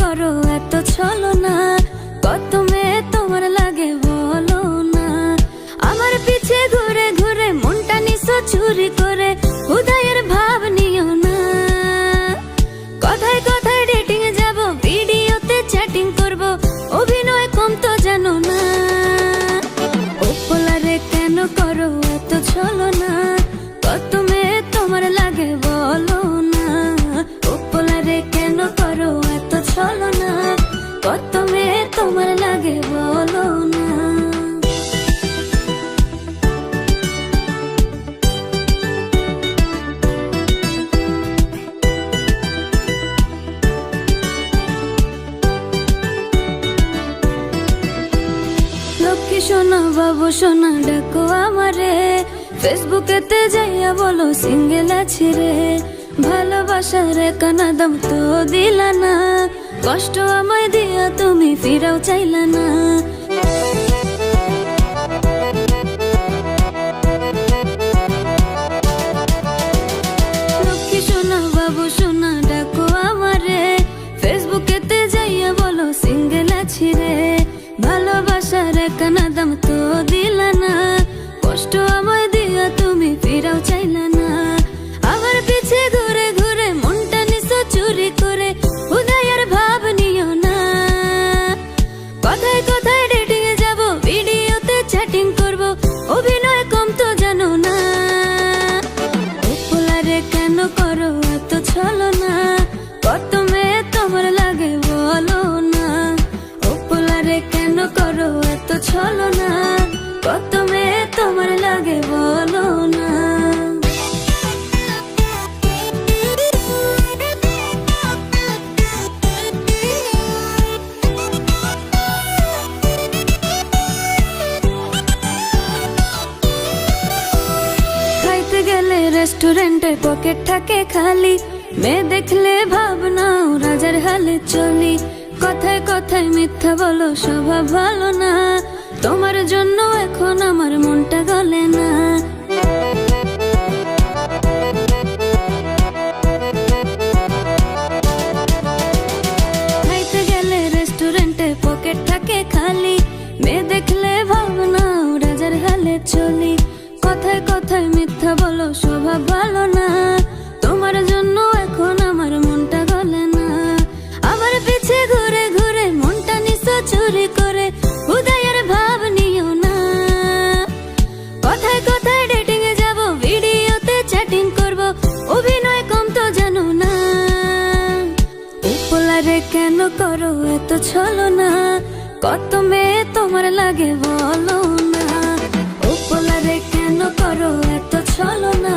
করো এত ছলনা? কত মেয়ে তোমার লাগে বলো না? আমার পিছে ঘুরে ঘুরে মনটা নিছো চুরি করে, উদয়ের ভাব নিও না। কথায় কথায় ডেটিং এ যাব, ভিডিওতে চ্যাটিং করব, অভিনয় কম তো জানো না। ওপলারে কেন করো এত ছলনা? কত মেয়ে তোমার লাগে বলো না? ওপলারে কেন করো এত ছলনা? কত মেয়ে তোমার লাগে বলো না? লক্ষ্মী সোনা বাবু সোনা ডাকো আমারে, ফেসবুকেতে যাইয়া বলো সিঙ্গেল আছি রে। ভালোবাসার কানা দাম তো দিলা না, কষ্ট আমায় দিয়া তুমি ফিরাও চাইলা না। লক্ষ্মী সোনা বাবু সোনা ডাকো আমারে, ফেসবুকেতে যাইয়া বলো সিঙ্গেল আছি রে। ভালোবাসার কানা দাম তো দিলা না, কষ্ট আমায় দিয়া তুমি ফিরাও চাইলা না। আমার পিছে ঘুরে ঘুরে মনটা নিছো চুরি করে, উদয়ের ভাব নিও না। কথায় কথায় ডেটিং এ যাব, ভিডিওতে চ্যাটিং করব, অভিনয় কম তো জানো না। ওপলারে কেন করো এত ছলনা? কত মেয়ে তোমার লাগে বলো না? ওপলারে কেন করো এত ছলনা? কত মেয়ে তোমার লাগে বলো না? খাইতে গেলে রেস্টুরেন্টে পকেট থাকে খালি, মেয়ে দেখলে ভাবনাও রাজার হালে চলি। কথায় কথায় মিথ্যা বলো স্বভাব ভালো না, তোমার জন্য এখন আমার মনটা গলে না। খাইতে গেলে রেস্টুরেন্টে পকেট থাকে খালি, মেয়ে দেখলে ভাবনাও রাজার হালে চলি। কথায় কথায় মিথ্যা বলো স্বভাব ভালো না, তোমার জন্য এখন আমার মনটা গলে না। আমার পিছে ঘুরে ঘুরে মনটা নিছো চুরি করে, উদয়ের ভাব নিও না। কথায় কথায় ডেটিং এ যাব, ভিডিওতে চ্যাটিং করব, অভিনয় কম তো জানো না। ওপলারে কেন করো এত ছলনা? কত মেয়ে তোমার লাগে বলো না? ওপলারে কেন করো এত ছলনা?